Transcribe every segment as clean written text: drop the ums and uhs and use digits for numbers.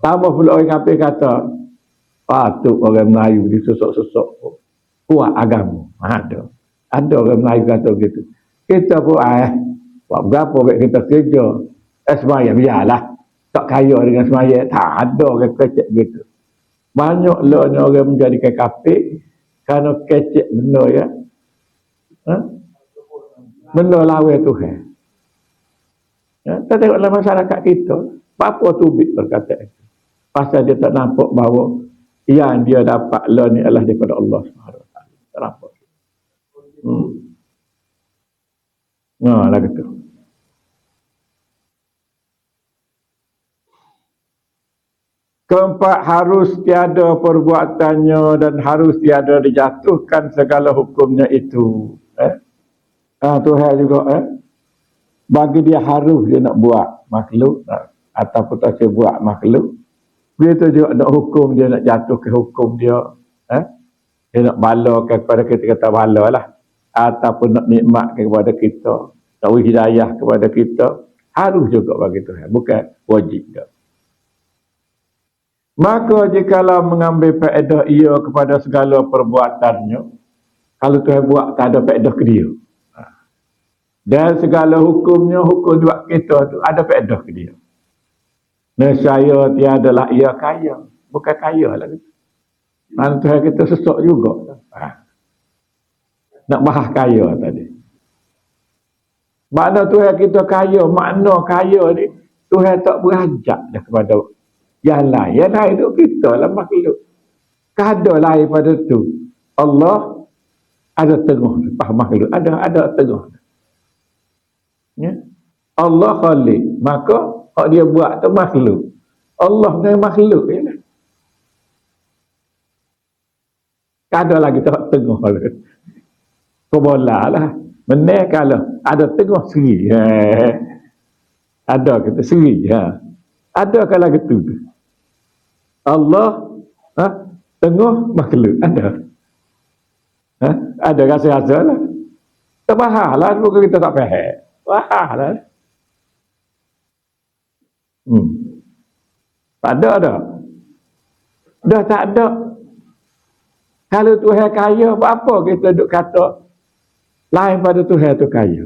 Tambah pula orang kafir kata, patut orang Melayu disusuk-susuk kuat agama. Ada orang Melayu kata begitu. Kita pun buat berapa baik kita kerja. Semayang biarlah. Tak kaya dengan semayang. Tak ada orang kecek begitu. Banyak lah orang menjadikan kafir kerana kecek benda ya. Benda lawan Tuhan. Ya, kita tengoklah masyarakat kita. Apa tubik berkata itu? Pasal dia tak nampak bahawa yang dia dapat lah ni adalah daripada Allah SWT. Tak nampak. Lah kata. Keempat, harus tiada perbuatannya dan harus tiada dijatuhkan segala hukumnya itu. Tuhan juga bagi dia harus dia nak buat makhluk ataupun tak dia buat makhluk. Begitu juga nak hukum dia, nak jatuh ke hukum dia. Dia nak bala kepada kita, kata bala lah. Ataupun nak nikmat kepada kita, nak beri hidayah kepada kita, harus juga bagi Tuhan, bukan wajib dah. Maka jikalau mengambil faedah ia kepada segala perbuatannya, kalau Tuhan buat tak ada faedah ke dia. Dan segala hukumnya, hukum buat kita tu ada faedah ke dia. Nescaya tiadalah ia kaya, bukan kaya lah. Mana Tuhan kita sesak juga. Nak bahas kaya tadi. Makna Tuhan kita kaya, makna kaya ni Tuhan tak beranjak dah kepada yang lain. Yang lain itu kita lah makhluk. Kada lain pada tu. Allah ada tengah makhluk, ada tengah. Ya? Allah khalik, maka hak dia buat tu makhluk. Allah dengan makhluk je lah. Kada lagi tak tengah lah. Bola lah. Benar kalau ada tengah seri. Ada kita seri. Ada kalau gitu. Allah tengah makhluk. Ada. Ada rasa-rasa lah. Tak faham lah. Bukan kita tak faham. Faham lah. Tak ada dah. Dah tak ada. Kalau Tuhan kaya, apa kita duk kata lain pada Tuhan tu kaya.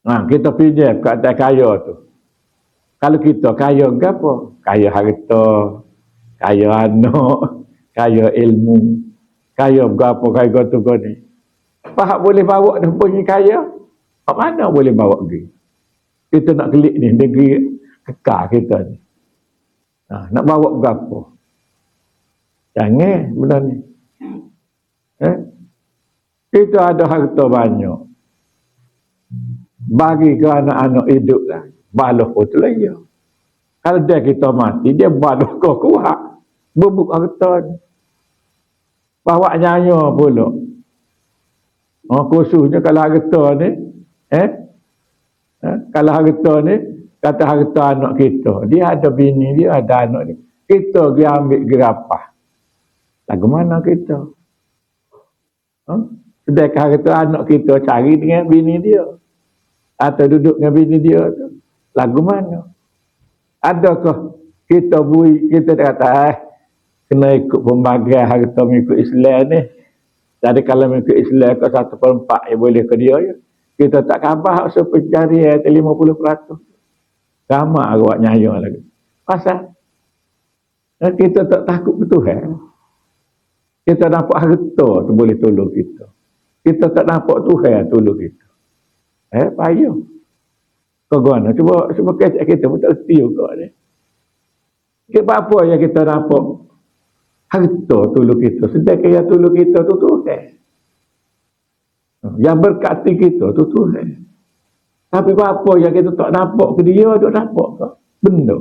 Kita pinjam ke atas kaya tu. Kalau kita kaya ke apa? Kaya harta, kaya anak, kaya ilmu, kaya berapa, kaya tu ni. Apa boleh bawa dia punya kaya? Apa mana boleh bawa pergi? Kita nak kelik ni, negeri kekal kita ni. Nak bawa berapa? Jangan benda ni. Kita ada harta banyak. Bagi ke anak-anak hidup lah. Baloh pun tu lah ya. Kalau dia kita mati, dia baloh kau kuat. Bubuk harta ni. Bawa nyaya pula. Khususnya kalau harta ni, kalau harta ni, kata harta anak kita. Dia ada bini, dia ada anak ni. Kita pergi ambil gerapah. Lagu mana kita? Sedangkan harta anak kita cari dengan bini dia. Atau duduk dengan bini dia tu. Lagu mana? Adakah kita bui, kita kata, kena ikut pembagian harta mengikut Islam ni. Jadi kalau mengikut Islam ke 1/4 yang boleh ke dia ya. Kita tak khabar sepencarian 50%. Sama awak nyaya lagi. Pasal kita tak takut ke Tuhan. Kita nampak harta tu boleh tolong kita. Kita tak nampak Tuhan tolong kita. Payah. Kau guna. Cuba kecek kita pun tak reti juga ni. Sebab apa yang kita nampak harta tolong kita. Sedangkan yang tolong kita tu Tuhan. Yang berkati kita tu Tuhan. Tapi apa yang kita tak nampak ke dia, tak nampak ke? Benda.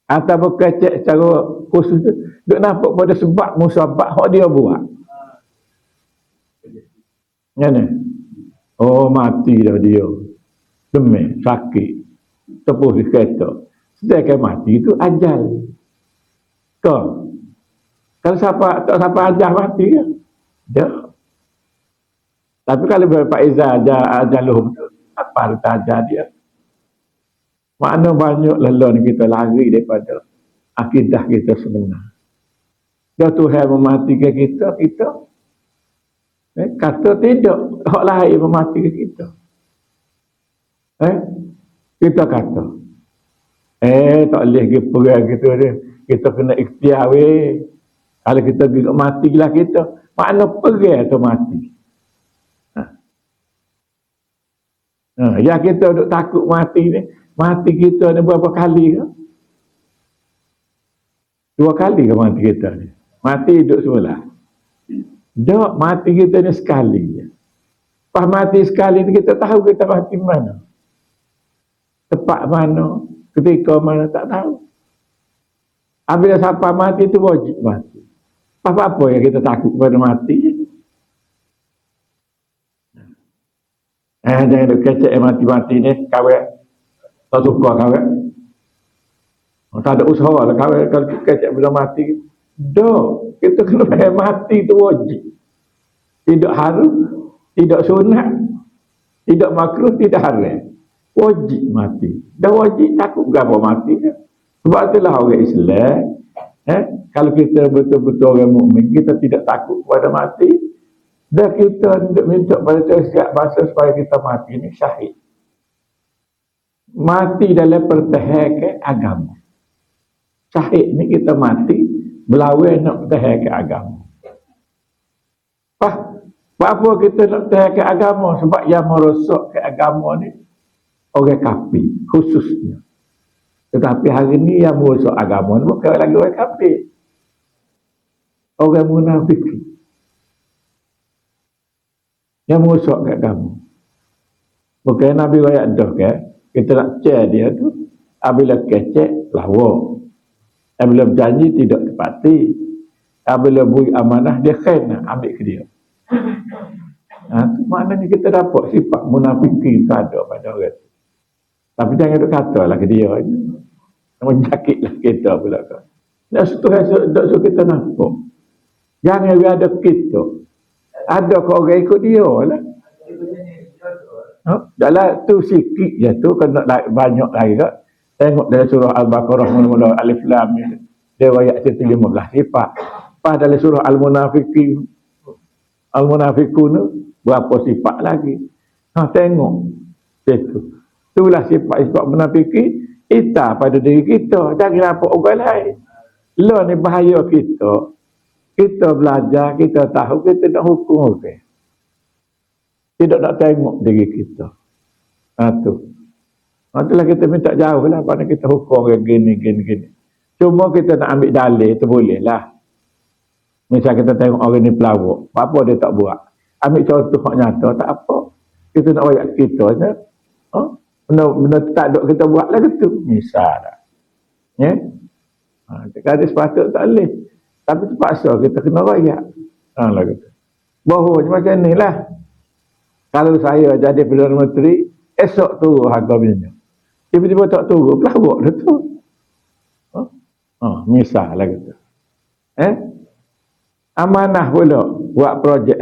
Atau berkecek secara khusus tu, tak nampak pada sebab musabab yang dia buat. Mana? Mati dah dia. Demam, sakit. Tepuh di kereta. Sedangkan mati itu ajal. Kau. Kalau tak siapa ajal mati ya. Dia. Tapi kalau Pak Izzah ajaluhum tu, Apa kita ajar dia? Mana banyak lelah kita lari daripada akidah kita sebenar. Dah Tuhan mematikan kita kata tidak, hak lain mematikan kita. Kita kata, tak boleh pergi perang kita ni. Kita kena ikhtiar weh. Kalau kita matilah kita, makna perang tu mati. Yang kita duk takut mati ni, mati kita ni berapa kali ke? 2 kali ke mati kita ni? Mati hidup semula. Tak, mati kita ni sekali je. Pas mati sekali ni kita tahu kita mati mana. Tempat mana, ketika mana tak tahu. Apabila sampai mati tu wajib mati. Apa-apa yang kita takut pada mati. Jangan duk kecek mati-mati ni, kawan. Tak suka kawan. Tak ada usaha lah kawan kalau kecek bila mati. Dah, kita kena mati tu wajib. Tidak harus, tidak sunat, tidak makruh, tidak haram. Wajib mati. Dah wajib takut berapa mati ke? Sebab itulah orang Islam. Kalau kita betul-betul orang mukmin, kita tidak takut pada mati. Dan kita minta pada setiap masa supaya kita mati ni syahid. Mati dalam pertahankan agama. Syahid ni kita mati berlawan nak pertahankan agama. Apa kita nak pertahankan agama? Sebab yang merosakkan agama ni orang kafir khususnya. Tetapi hari ni yang merosak agama ni bukan lagi orang kafir. Orang munafik yang merosak agama. Bukan Nabi ayat dah kan? Kita nak cek dia tu, apabila kecek lawa. Apabila berjanji tidak tepati. Apabila beri amanah dia kena ambil ke dia. Maknanya kita dapat sifat munafikin tu ada pada orang tu. Tapi jangan duk kata lah ke dia. Menjakitlah kita pula kan. Tak suruh kita nampak. Jangan ada kita. Ada kau orang ikut dia lah. Dalam tu sikit je tu, kena banyak lagi tak. Tengok dalam surah Al-Baqarah mula-mula Alif Lam ni. Dia ayat 15 sifat. Pas dalam surah Al-Munafiqun berapa sifat lagi. Tengok. Itu. Itulah sifat-sifat munafikin kita pada diri kita. Jangan nampak orang lain. Lah ni bahaya kita. Kita belajar, kita tahu, kita nak hukum orang. Tidak nak tengok diri kita. Itulah kita minta jauh lah. Pada kita hukum orang gini. Cuma kita nak ambil dalil, itu boleh lah. Misal kita tengok orang ni pelawak. Apa dia tak buat? Ambil contoh yang nyata, tak apa. Kita nak wayak kita je. Benda tak ada kita buat lah gitu. Misal lah. Kalau sepatut tak boleh. Tapi terpaksa kita kena wayak. Lah gitu. Bahawa macam ni lah. Kalau saya jadi Perdana Menteri, esok turun harga minyak. Tiba-tiba tak turun, pelawak dah tu. Misal lah gitu. Amanah pula buat projek.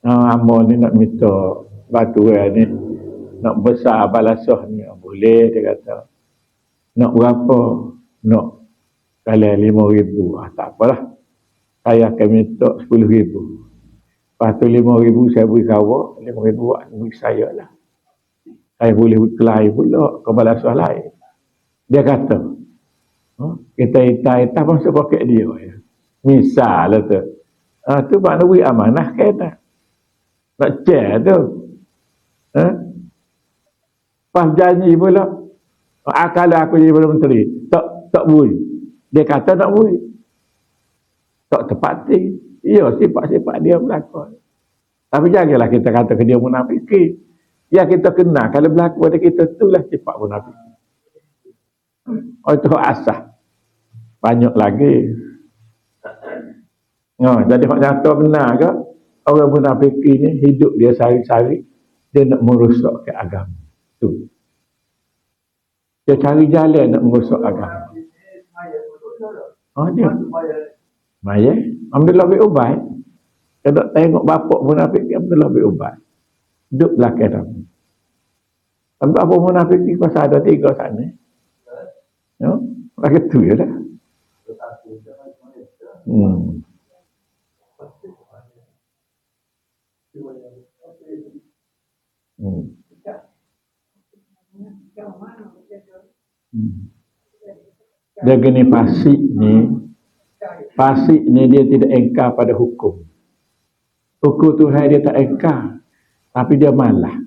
Amal ni nak minta batuan ni. Nak besar balasah ni. Boleh dia kata. Nak berapa? Nak kalian 5,000. Tak apalah. Saya akan minta 10,000. Lepas tu 5,000 saya beri kawak. 5,000 buat beri saya lah. Saya boleh berkelahi pula ke balasah lain. Dia kata. Kita hitam masuk poket dia. Misal lah tu. Tu makna beri amanah kan. Nak cek tu. Pas janji pula. Kalau aku jadi Perdana Menteri. Tak beri. Dia kata nak beri. Tak tepati. Ya, sifat-sifat dia berlaku. Tapi janganlah kita kata ke dia munafik. Yang kita kenal. Kalau berlaku pada kita, itulah sifat munafik. Itu asah. Banyak lagi. Jadi hak nyata benar ke? Orang munafik ni hidup dia sehari-hari. Dia nak merosak ke agama. Tu. Dia cari jalan nak merosak agama. Dia. Maya. Alhamdulillah ambil ubat. Kalau tengok bapak munafik dia, alhamdulillah ambil ubat. Duduk belakang. Tapi apa munafik ni pasal ada 3 sana. Ya, lagi tu je lah. Hmm. Hmm. Dia gini fasik ni dia tidak engkar pada hukum. Hukum Tuhan dia tak engkar, tapi dia malah.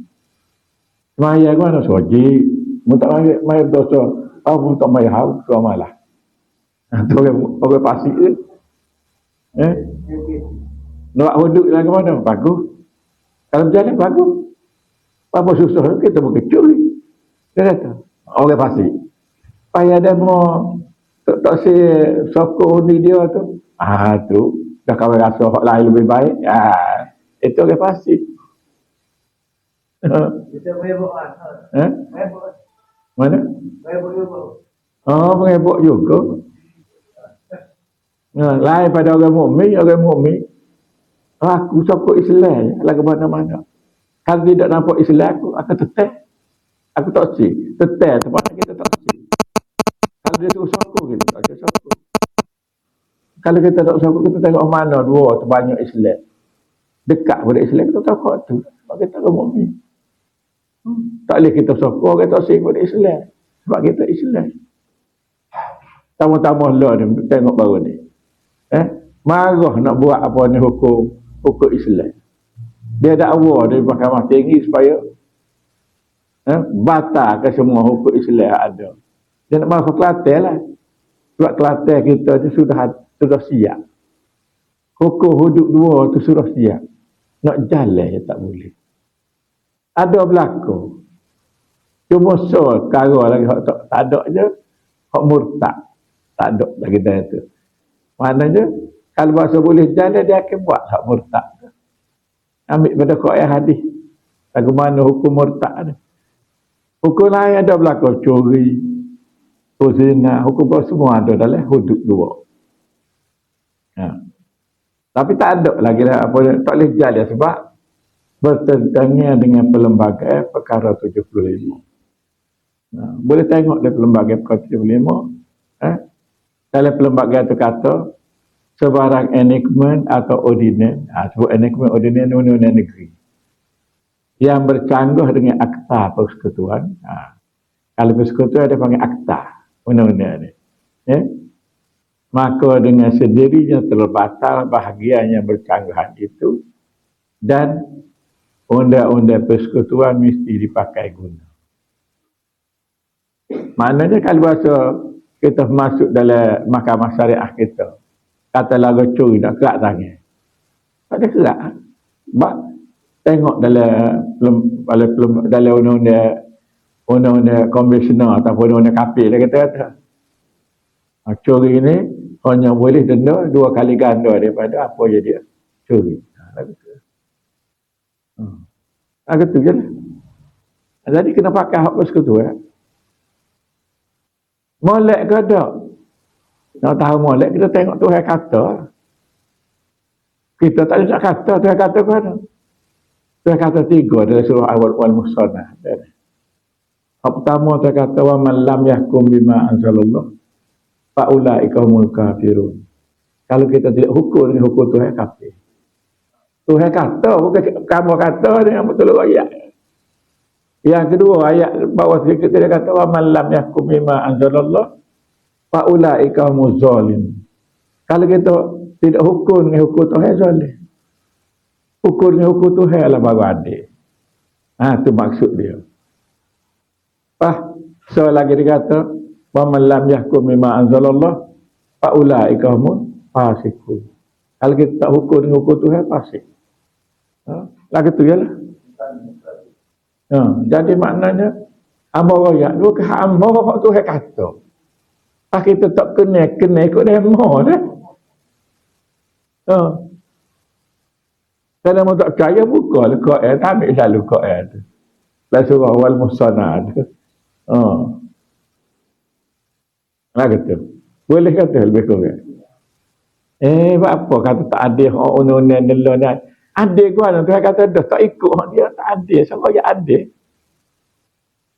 Maya kan ada soji, mutak maya dosa, mutak maya hau, so malah. Tu orang fasik tu. Nak huduk lagi mana? Bagus. Kalau berjalan bagus. Apa susah kita berkecuri. Dia kata, orang fasik. Payah dia mau tak si sokong ni dia tu. Tu dah kawan rasa hak lain lebih baik. Itu orang fasik. Kita berebok kan? Mana? Berebok juga. Lain pada orang mukmin. Aku sokong Islam lah ke mana-mana. Kalau tidak nampak Islam aku akan tetap. Aku tak si. Tetap tempat kita tak si. Kalau dia suruh sokong kita tak sokong. Kalau kita tak sokong kita tengok mana dua tu banyak Islam. Dekat pada Islam kita sokong tu. Sebab kita orang mukmin. Tak boleh kita sokong kita si pada Islam. Sebab kita Islam. Tama-tama lah ni tengok baru ni. Marah nak buat apa ni hukum Islam. Dia dakwa dari mahkamah tinggi supaya batalkan semua hukum Islam ada. Dia nak marah Kelantan lah. Sebab Kelantan kita tu sudah siap. Hukum hudud 2 tu sudah siap. Nak jalan je tak boleh. Ada berlaku. Cuma kara lagi tak ada je. Hak murtad. Tak ada lagi dah tu. Maknanya kalau bahasa boleh jalan dia akan buat hak murtad. Ambil pada ayat hadis. Bagaimana hukum murtad ni. Hukum lain ada berlaku curi, zina, hukum semua ada dalam hudud 2. Tapi tak ada lagi dah apa tak boleh jalan sebab bertentangan dengan Perlembagaan Perkara 75. Boleh tengok dalam Perlembagaan Perkara 75. Dalam Perlembagaan itu kata sebarang enactment atau ordinance, sebut enactment ordinance undang-undang negeri yang bercanggah dengan akta persekutuan. Kalau persekutuan dia panggil akta undang-undang ni. Maka dengan sendirinya terbatal bahagian yang bercanggahan itu dan undang-undang persekutuan mesti dipakai guna. Maknanya kalau bahasa kita masuk dalam mahkamah syariah kita, kata lagu curi nak kerak tangan. Tak ada kerak. Sebab tengok dalam undang-undang konvensional ataupun undang-undang kapil dia kata curi ni hanya boleh denda 2 kali ganda daripada apa je dia curi. Lagu tu je lah. Jadi kena pakai hak persekutuan. Molek ke tak? Nak tahu molek, kita tengok Tuhan kata. Kita tak nak kata, Tuhan kata ke mana? Tuhan kata 3 dalam surah Al-Musanah. Yang pertama Tuhan kata, wa man lam yahkum bima anzalallah fa ulaika humul kafirun. Kalau kita tidak hukum dengan hukum Tuhan kafir. Tuhan kata, bukan kamu kata dengan betul ayat. Yang kedua ayat bawah sedikit dia kata wa man lam yahkum bima anzalallah fa ulaika humuz zalimun. Kalau kita tidak hukum dengan hukum Tuhan zalim. Hukum dengan hukum Tuhan lah baru adil. Tu maksud dia. So lagi dia kata wa man lam yahkum bima anzalallah fa ulaika humul fasiqun. Kalau kita tak hukum dengan hukum Tuhan fasik. Lagi tu jelah. Jadi maknanya hamba royak dua ke hamba bapak Tuhan kata. Kita tak kena ikut demo dah. Kalau mau tak percaya buka lah Quran, ambil selalu Quran tu. Dalam surah Al-Musanah tu. Lagi tu. Boleh kata lebih kurang. Apa kata tak adil undang-undang dulu ni. Adil gua Tuhan kata dah tak ikut dia tak adil. Siapa yang adil?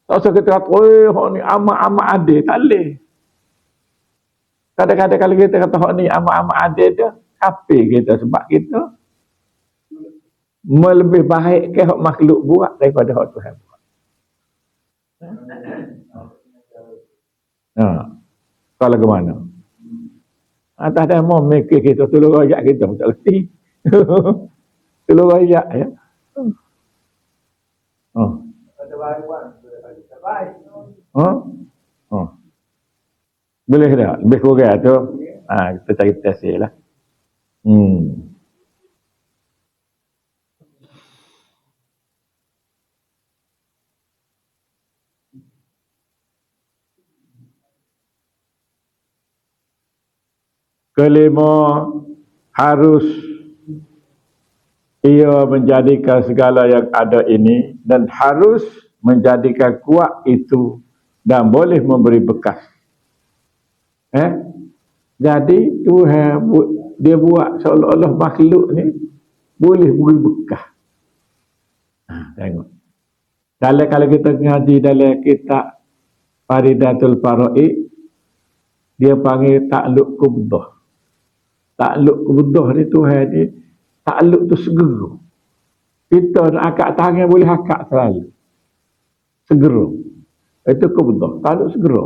Tak usah kita kata, hak ni amat-amat adil. Tak boleh. Kadang-kadang kalau kita kata hak ni amat-amat adil tu, kafir kita sebab kita melebih baik ke hak makhluk buat daripada hak Tuhan buat. Kalau ke mana? Atas dah mau mikir kita tolong royak kita pun tak reti. Tolong royak ya. Ada baruan, ada baik. Boleh tak? Lebih kurang tu. Kita cari tafsir lah. Kelima, harus ia menjadikan segala yang ada ini dan harus menjadikan kuat itu dan boleh memberi bekas. Jadi Tuhan dia buat seolah-olah makhluk ni boleh beri bekas. Tengok. Kalau kita ngaji dalam kitab Faridatul Faraid, dia panggil takluk kubdah. Takluk kubdah ni Tuhan ni takluk tu segera. Kita nak akak tangan boleh akak selalu. Segera. Itu kubdah. Takluk segera.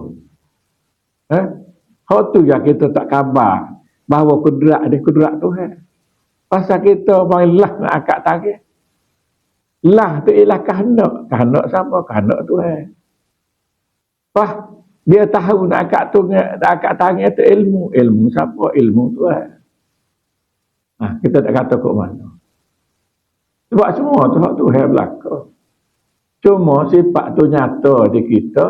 Hak tu yang kita tak khabar bahawa kudrat Tuhan. Pasal kita malah nak akak tangan. Lah tu ialah kehendak. Kehendak siapa? Kehendak Tuhan. Dia tahu nak akak tangan tu ilmu. Ilmu siapa? Ilmu Tuhan. Kita tak kata kok mana. Sebab semua tu hak Tuhan belaka. Cuma sifat tu nyata di kita.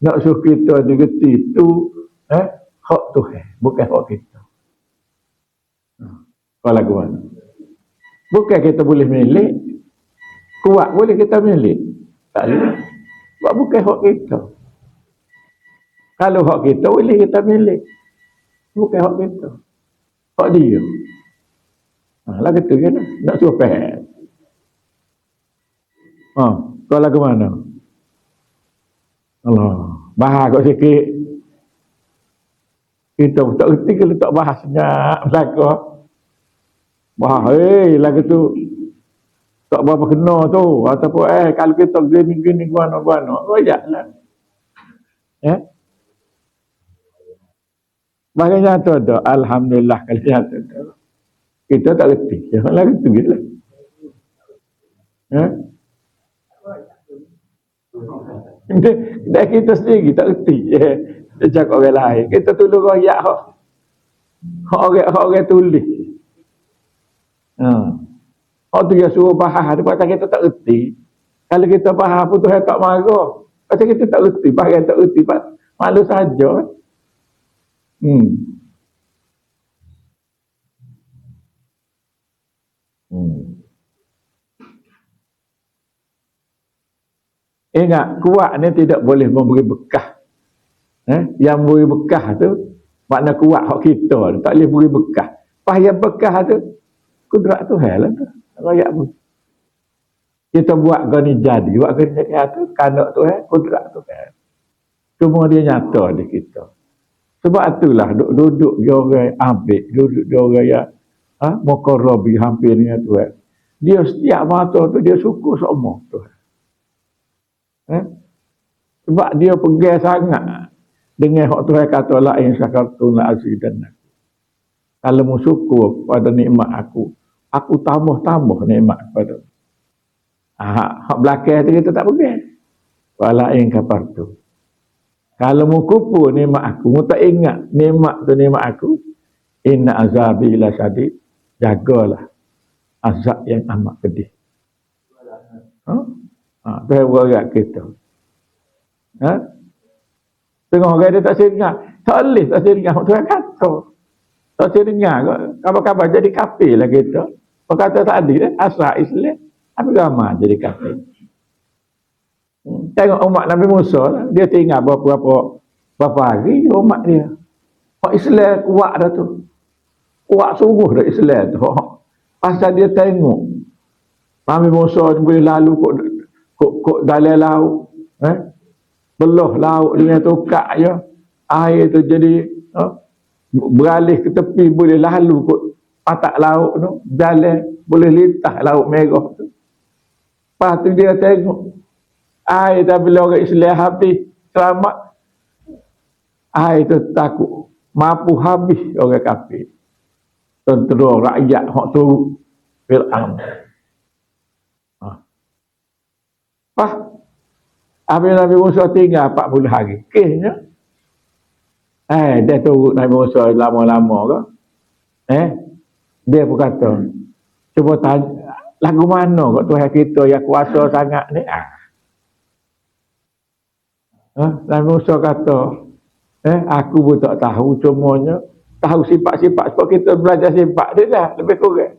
Nak suruh kita digerti tu hak Tuhan, bukan hak kita. Kalau lagu mana? Bukan kita boleh milik. Kuat boleh kita milik. Tak boleh. Sebab bukan hak kita. Kalau hak kita boleh kita milik. Bukan hak kita. Hak dia. Lagu tu kan? Nak suruh faham. Kau lagu mana? Allah. Bahas kau sikit. Kita tak kerti kalau tak bahas senyap belakang. Bahas, lagu tu tak berapa kena tu. Ataupun, kalau kita gini-gini, guana-guana. Royak lah. Makanya tu ada. Alhamdulillah kalau nyata tu. Kita tak kerti. Jangan lagu tu gitu lah. Dan kita sendiri tak kerti. Dia cakap orang lain. Kita tolong royak orang tulis. Hak tu yang suruh bahas. Pasal kita tak kerti. Kalau kita bahas pun Tuhan tak marah. Pasal kita tak kerti. Bahas tak kerti. Malu saja. Ingat, kuat ni tidak boleh memberi bekas. Yang beri bekas tu makna kuat hak kita, tak boleh beri bekas. Yang bekas tu kudrat Tuhan lah tu. Rakyat pun. Kita buat gani jadi, tu kanak Tuhan, kudrat Tuhan. Cuma dia nyata di kita. Sebab itulah duduk dia orang ambil, duduk dia orang yang muqarrabi hampir dengan Tuhan. Dia setiap mata tu dia syukur semua Tuhan. Sebab dia pegang sangat dengan hak Tuhan kata la in syakartum la azidannakum. Kalau mu syukur pada nikmat aku tambah nikmat kepada. Hak belakang tu kita tak pegang. Wala in kafartu. Kalau mu kufur nikmat aku, mu tak ingat nikmat tu nikmat aku, inna azabi la syadid. Jagalah azab yang amat pedih. Tuhan berat kita. Tengok orang dia tak seringat. Tak boleh tak seringat. Tuhan kata. Tak seringat. Kabar-kabar jadi kafir lah kita. Orang kata tadi, asal Islam. Apa ramai jadi kafir. Tengok umat Nabi Musa lah. Dia tinggal berapa hari umat dia. Orang Islam kuat dah tu. Kuat sungguh dah Islam tu. Pasal dia tengok. Nabi Musa boleh lalu kok dalam laut. belah laut dengan tokak je, air tu jadi beralih ke tepi, boleh lalu kot patak laut tu, jalan boleh lintah laut merah tu. Lepas tu dia tengok air dah, bila orang Islam habis selamat, air tu takut mampu habis orang kafir, tentera rakyat hak tu Fir'aun. Habis Nabi Musa tinggal 40 hari. Kesnya dia turut Nabi Musa lama-lama ke. Dia pun kata, cuba tanya, lagu mana kot Tuhan kita yang kuasa sangat ni? Nabi Musa kata, aku pun tak tahu, cumanya tahu sifat-sifat, sebab kita belajar sifat dia dah, lebih kurang.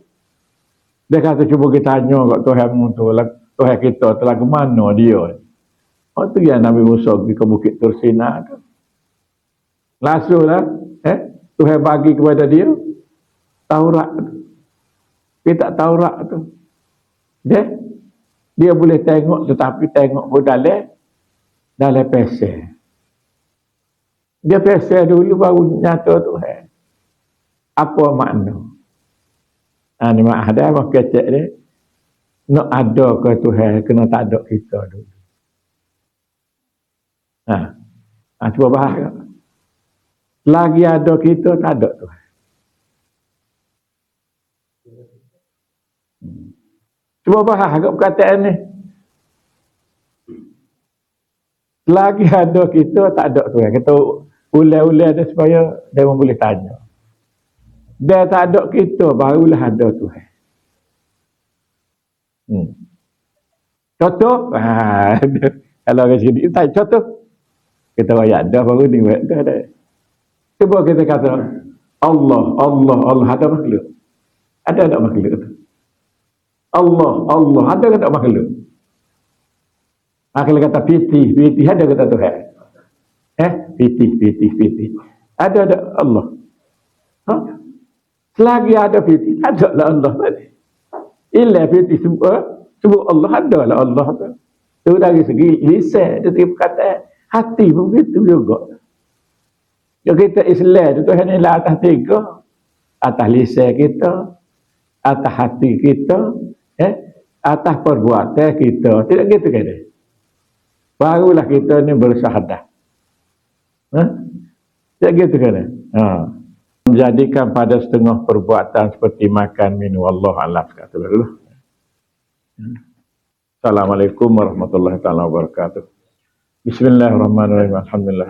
Dia kata, cuba kita tanya kat Tuhan tu, Tuhan kita telah ke mana dia? Tu yang Nabi Musa pergi ke Bukit Tursina tu. Langsung lah, Tuhan bagi kepada dia Taurat tu. Kitab Taurat tu. Dia boleh tengok, tetapi tengok pun dalam pesel. Dia pesel dulu baru nyata Tuhan. Apa makna? Ni mak ada mak kecek dia. Nak ada ke Tuhan, kena tak ada kita dulu. Cuba bahas. Lagi ada kita, tak ada Tuhan. Cuba bahas agak perkataan ni. Lagi ada kita, tak ada Tuhan. Kita ulai-ulai dia supaya dia boleh tanya. Dia tak ada kita, barulah ada Tuhan. Contoh, kalau orang sini tak contoh, kita ayat dah baru ni dah. Cuba kita kata Allah ada makhluk. Ada tak makhluk tu? Allah ada tak makhluk? Kalau kata piti ada kata Tuhan. Piti. Ada Allah. Selagi ada piti, ada lah Allah tadi. Illa piti semua Allah ada lah Allah tu. Tu dari segi lisan, dari segi perkataan, hati pun begitu juga. Kalau kita Islam tu Tuhan ni lah atas tiga. Atas lisan kita, atas hati kita, atas perbuatan kita. Tidak gitu kan? Barulah kita ni bersyahadah. Tidak gitu kan? Menjadikan pada setengah perbuatan seperti makan, minum, Allah alam kata Allah. Assalamualaikum warahmatullahi taala wabarakatuh. Bismillahirrahmanirrahim. Alhamdulillah.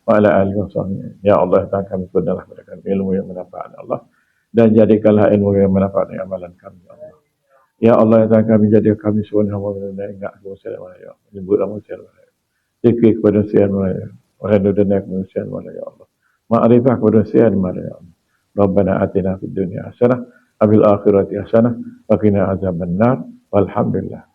Wa ala alihi wa sahbihi. Ya Allah, kami berikanlah kepada kami ilmu yang manfaat Allah, dan jadikanlah ilmu yang manfaat amalan kami ya Allah. Ya Allah, kami jadikan kami semua hamba yang ingat kemuliaan ya Allah. Menyebut nama siapa ya. Zikir kepada siapa ya. Wahai dunia kemuliaan ya Allah. Ma'rifah kepada siapa ya Allah. Rabbana atina fid dunya hasanah wa fil akhirati hasanah wa qina azabannar. Walhamdulillah.